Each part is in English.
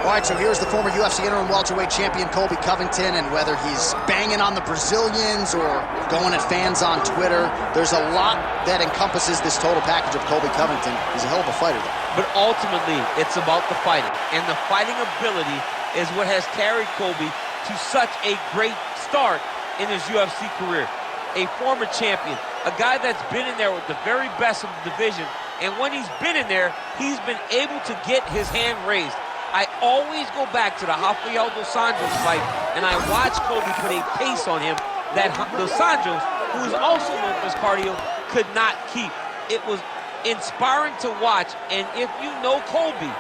All right, so here's the former UFC interim welterweight champion Colby Covington, and whether he's banging on the Brazilians or going at fans on Twitter, there's a lot that encompasses this total package of Colby Covington. He's a hell of a fighter, though. But ultimately, it's about the fighting, and the fighting ability is what has carried Colby to such a great start in his UFC career. A former champion, a guy that's been in there with the very best of the division, and when he's been in there, he's been able to get his hand raised. I always go back to the Rafael dos Anjos fight, and I watched Colby put a pace on him that dos Anjos, who is also known for his cardio, could not keep. It was inspiring to watch, and if you know Colby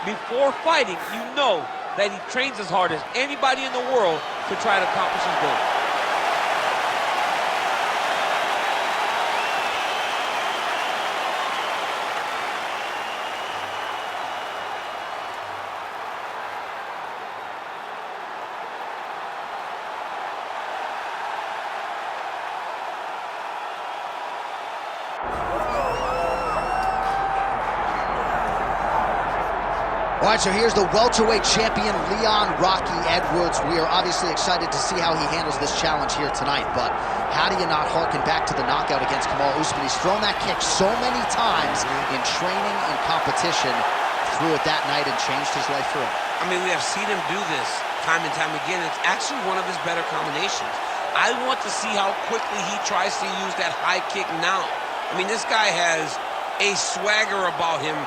before fighting, you know that he trains as hard as anybody in the world to try to accomplish his goal. All right, so here's the welterweight champion, Leon Rocky Edwards. We are obviously excited to see how he handles this challenge here tonight, but how do you not harken back to the knockout against Kamal Usman? He's thrown that kick so many times in training and competition, threw it that night and changed his life forever. I mean, we have seen him do this time and time again. It's actually one of his better combinations. I want to see how quickly he tries to use that high kick now. I mean, this guy has a swagger about him.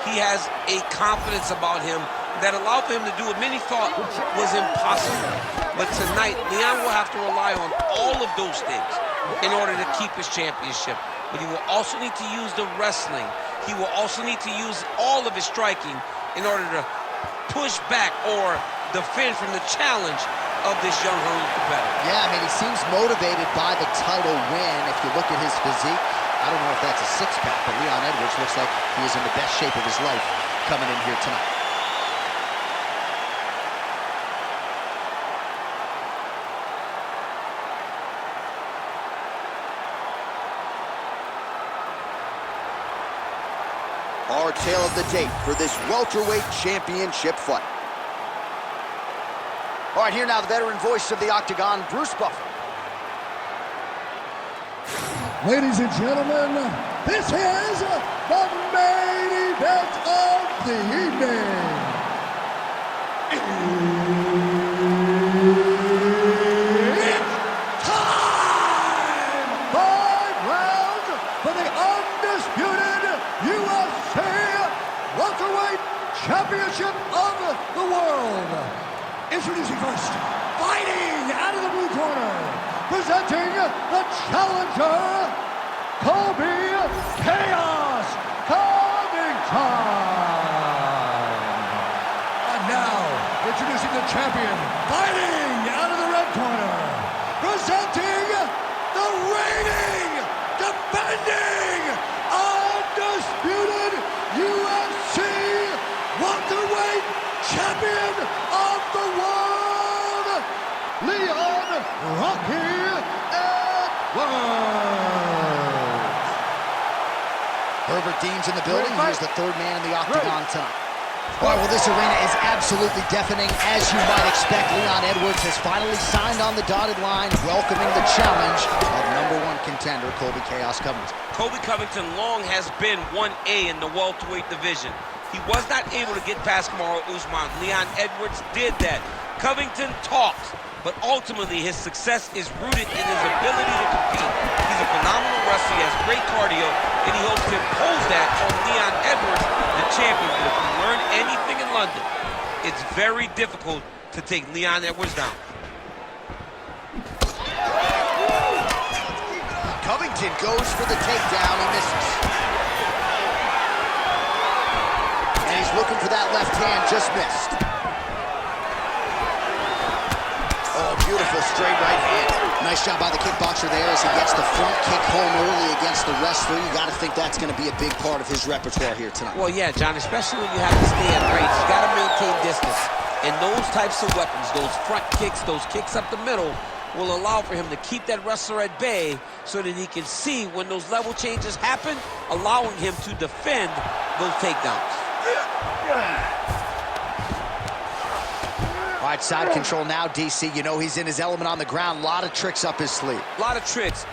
He has a confidence about him that allowed for him to do what many thought was impossible. But tonight, Leon will have to rely on all of those things in order to keep his championship. But he will also need to use the wrestling. He will also need to use all of his striking in order to push back or defend from the challenge of this young, hungry competitor. Yeah, I mean, he seems motivated by the title win. If you look at his physique, I don't know if that's a six-pack, but Leon Edwards looks like he is in the best shape of his life coming in here tonight. Our tale of the tape for this welterweight championship fight. All right, here now the veteran voice of the Octagon, Bruce Buffer. Ladies and gentlemen, this is the main event of the evening. It's time! 5 rounds for the undisputed UFC Welterweight Championship of the World. Introducing first, fighting out of the blue corner, presenting the challenger, Colby Chaos Covington. And now, introducing the champion, fighting out of the red corner, presenting the reigning, defending, undisputed UFC welterweight champion of the world, Leon Rocky Edwards. Herbert Dean's in the building. He's the third man in the Octagon tonight. All right, well, this arena is absolutely deafening. As you might expect, Leon Edwards has finally signed on the dotted line, welcoming the challenge of #1 contender, Colby Chaos Covington. Colby Covington long has been 1A in the welterweight division. He was not able to get past Kamal Usman. Leon Edwards did that. Covington talks, but ultimately his success is rooted in his ability to compete. He's a phenomenal wrestler, he has great cardio, and he hopes to impose that on Leon Edwards, the champion. But if we learn anything in London, it's very difficult to take Leon Edwards down. Covington goes for the takedown, he misses. And he's looking for that left hand, just missed. Oh, beautiful straight right hand. Nice job by the kickboxer there as he gets the front kick home early against the wrestler. You got to think that's going to be a big part of his repertoire here tonight. Well, yeah, John, especially when you have to stay at range. You got to maintain distance. And those types of weapons, those front kicks, those kicks up the middle, will allow for him to keep that wrestler at bay so that he can see when those level changes happen, allowing him to defend those takedowns. right, side control now, DC. You know he's in his element on the ground. A lot of tricks up his sleeve. A lot of tricks.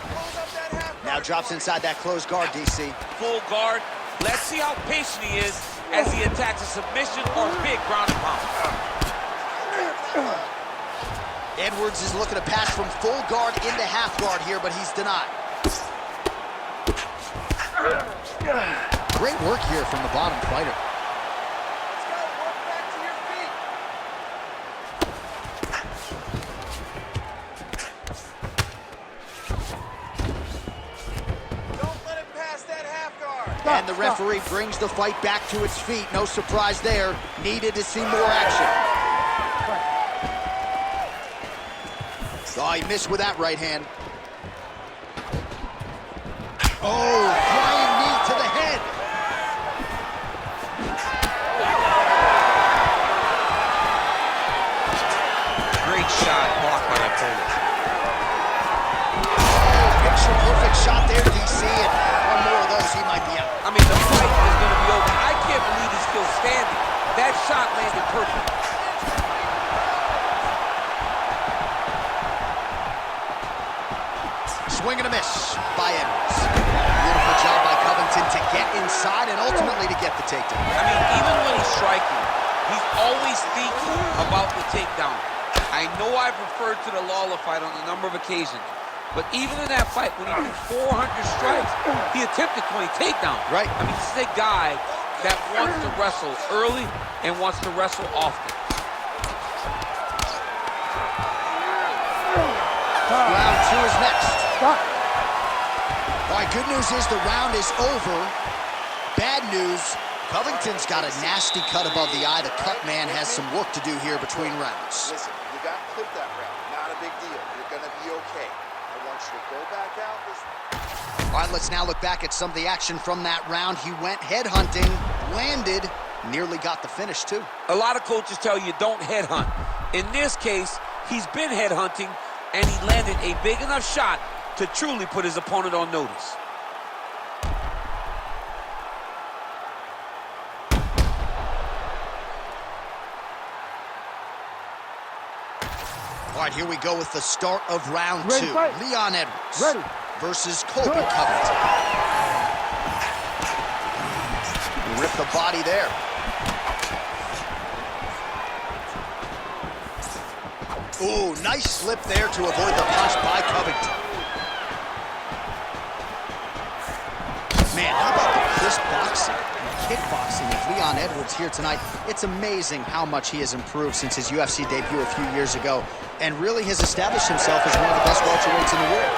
Now drops inside that closed guard, DC. Full guard. Let's see how patient he is as he attacks a submission or big ground and pound. Edwards is looking to pass from full guard into half guard here, but he's denied. Great work here from the bottom fighter. And the referee brings the fight back to its feet. No surprise there. Needed to see more action. Oh, he missed with that right hand. Oh, flying knee to the head. Great shot blocked by that opponent. Picture perfect shot there, DC, and one more of those, he might be out. I mean, the fight is going to be over. I can't believe he's still standing. That shot landed perfect. Swing and a miss by Edwards. Beautiful job by Covington to get inside and ultimately to get the takedown. I mean, even when he's striking, he's always thinking about the takedown. I know I've referred to the Lawler fight on a number of occasions, but even in that fight, when he threw 400 strikes, he attempted 20 takedowns. Right. I mean, this is a guy that wants to wrestle early and wants to wrestle often. Round two is next. All right, good news is the round is over. Bad news, Covington's got a nasty cut above the eye. The cut man has some work to do here between rounds. Listen, you got clipped that round. Not a big deal. You're going to be okay. I want you to go back out this... All right, let's now look back at some of the action from that round. He went headhunting, landed, nearly got the finish, too. A lot of coaches tell you don't headhunt. In this case, he's been headhunting, and he landed a big enough shot to truly put his opponent on notice. All right, here we go with the start of round two. Fight. Leon Edwards versus Colby Covington. Rip the body there. Ooh, nice slip there to avoid the punch by Covington. Man, how about the crisp boxing and kickboxing of Leon Edwards here tonight? It's amazing how much he has improved since his UFC debut a few years ago, and really has established himself as one of the best welterweights in the world.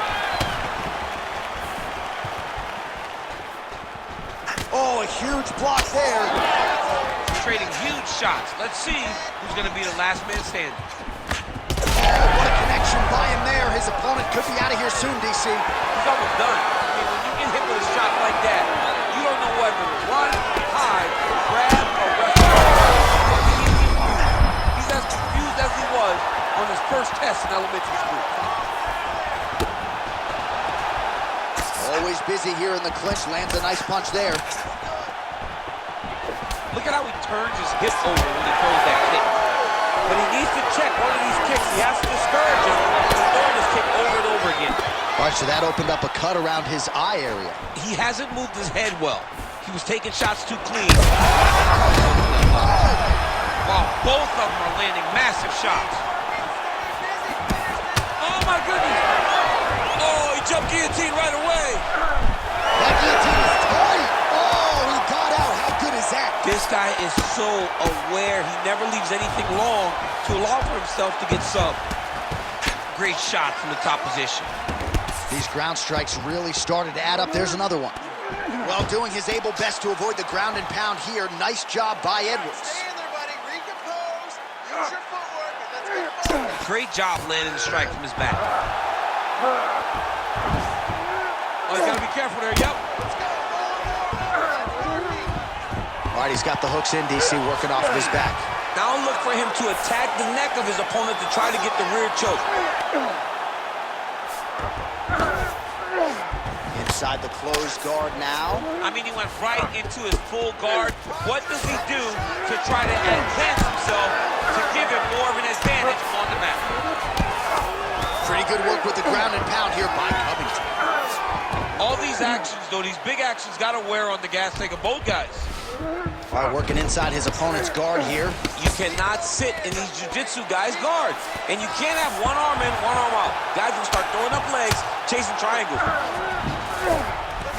Oh, a huge block there. Trading huge shots. Let's see who's going to be the last man standing. Oh, what a connection by him there. His opponent could be out of here soon, DC. He's almost done. I mean, when you get hit with a shot like that, you don't know whether to run, hide, grab, or wrestle. He's as confused as he was on his first test in elementary school. Always busy here in the clinch. Lands a nice punch there. Look at how he turns his hip over when he throws that kick. But he needs to check one of these kicks. He has to discourage him from throwing this kick over and over again. All right, so that opened up a cut around his eye area. He hasn't moved his head well. He was taking shots too clean. While both of them are landing massive shots. Oh, my goodness. Oh, he jumped guillotine right away. That guillotine is tight. Oh, he got out. How good is that? This guy is so aware. He never leaves anything long to allow for himself to get subbed. Great shot from the top position. These ground strikes really started to add up. There's another one. Well, doing his able best to avoid the ground and pound here. Nice job by Edwards. Stay in there, buddy. Recompose. Use your footwork, and let's get forward. Great job landing the strike from his back. Oh, he's got to be careful there. Yep. All right, he's got the hooks in, DC, working off of his back. Now look for him to attack the neck of his opponent to try to get the rear choke. Inside the closed guard now. I mean, he went right into his full guard. What does he do to try to advance himself to give him more of an advantage? good work with the ground and pound here by Covington. All these actions, though, these big actions got to wear on the gas tank of both guys. All right, working inside his opponent's guard here. You cannot sit in these jiu-jitsu guys' guards. And you can't have one arm in, one arm out. Guys will start throwing up legs, chasing triangles.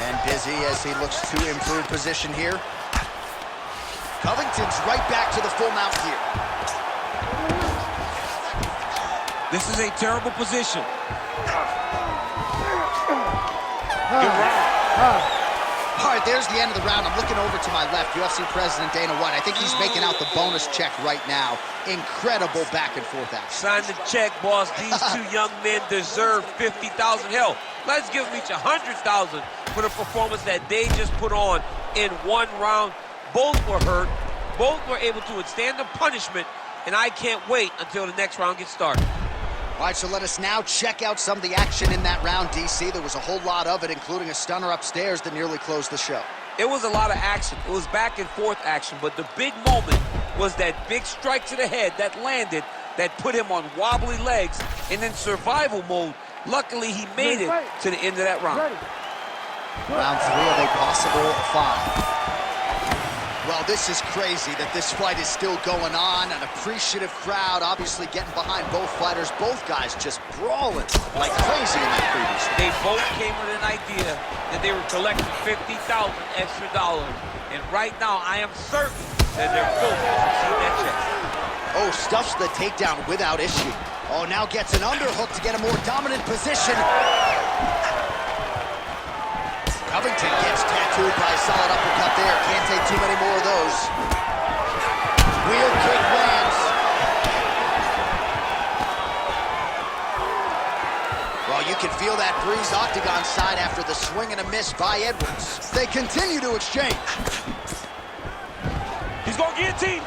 And busy as he looks to improve position here. Covington's right back to the full mount here. This is a terrible position. Good round. All right, there's the end of the round. I'm looking over to my left, UFC President Dana White. I think he's making out the bonus check right now. Incredible back and forth action. Sign the check, boss. These two young men deserve $50,000. Hell, let's give them each $100,000 for the performance that they just put on in one round. Both were hurt. Both were able to withstand the punishment, and I can't wait until the next round gets started. All right, so let us now check out some of the action in that round, DC. There was a whole lot of it, including a stunner upstairs that nearly closed the show. It was a lot of action. It was back and forth action, but the big moment was that big strike to the head that landed, that put him on wobbly legs, and in survival mode. Luckily, he made it to the end of that round. Round 3 of a possible 5. Well, this is crazy that this fight is still going on. An appreciative crowd obviously getting behind both fighters. Both guys just brawling like crazy in that previous round. They both came with an idea that they were collecting $50,000 extra dollars. And right now, I am certain that they're both going to receive that check. Oh, stuffs the takedown without issue. Oh, now gets an underhook to get a more dominant position. Covington gets tattooed by a solid uppercut there. Can't take too many more of those. Wheel kick lands. Well, you can feel that breeze octagon side after the swing and a miss by Edwards. They continue to exchange. He's going guillotine.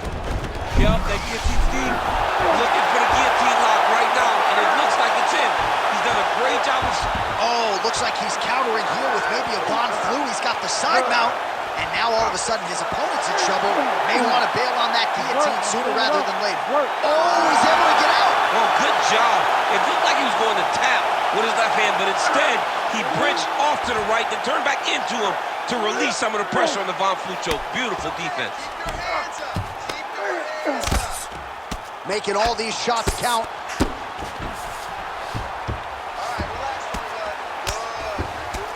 Yep, that guillotine's deep. Looking for the guillotine lock right now, and it looks like it's in. He's done a great job of... Oh, looks like he's countering here with maybe a Von Flu. He's got the side mount, and now all of a sudden his opponent's in trouble. May want to bail on that guillotine sooner rather than later. Oh, he's able to get out. Oh, good job. It looked like he was going to tap with his left hand, but instead he bridged off to the right, then turned back into him to release some of the pressure on the Von Flu choke. Beautiful defense. Making all these shots count.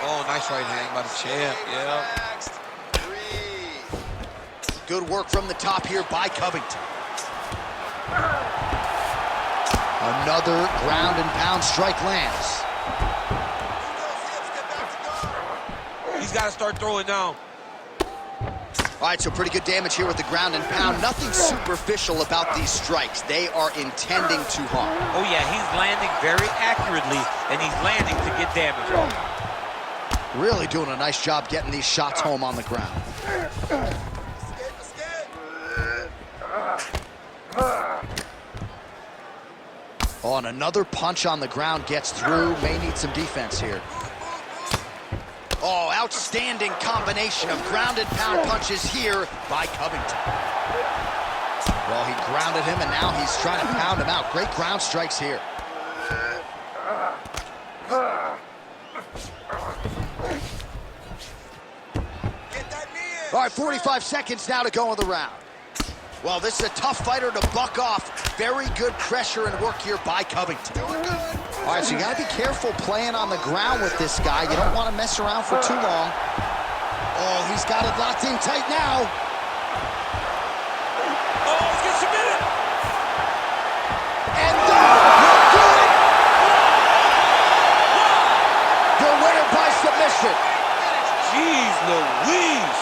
Oh, nice right hand by the champ, yeah. Good work from the top here by Covington. Another ground and pound strike lands. He's got to start throwing now. All right, so pretty good damage here with the ground and pound. Nothing superficial about these strikes. They are intending to harm. Oh, yeah, he's landing very accurately, and he's landing to get damage on. Really doing a nice job getting these shots home on the ground. Oh, and another punch on the ground gets through. May need some defense here. Oh, outstanding combination of ground and pound punches here by Covington. Well, he grounded him, and now he's trying to pound him out. Great ground strikes here. All right, 45 seconds now to go in the round. Well, this is a tough fighter to buck off. Very good pressure and work here by Covington. All right, so you gotta be careful playing on the ground with this guy. You don't want to mess around for too long. Oh, he's got it locked in tight now. Oh, he's getting submitted. And good. The winner by submission. Jeez Louise.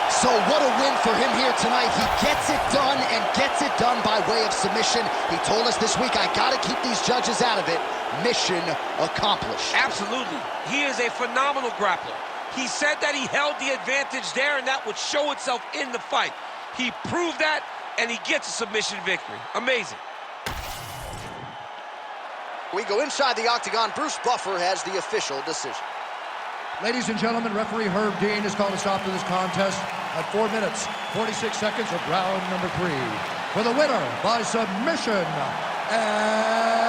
So what a win for him here tonight. He gets it done and gets it done by way of submission. He told us this week, I gotta keep these judges out of it. Mission accomplished. Absolutely. He is a phenomenal grappler. He said that he held the advantage there, and that would show itself in the fight. He proved that, and he gets a submission victory. Amazing. We go inside the octagon. Bruce Buffer has the official decision. Ladies and gentlemen, referee Herb Dean has called a stop to this contest at 4 minutes, 46 seconds of round number 3. For the winner by submission, and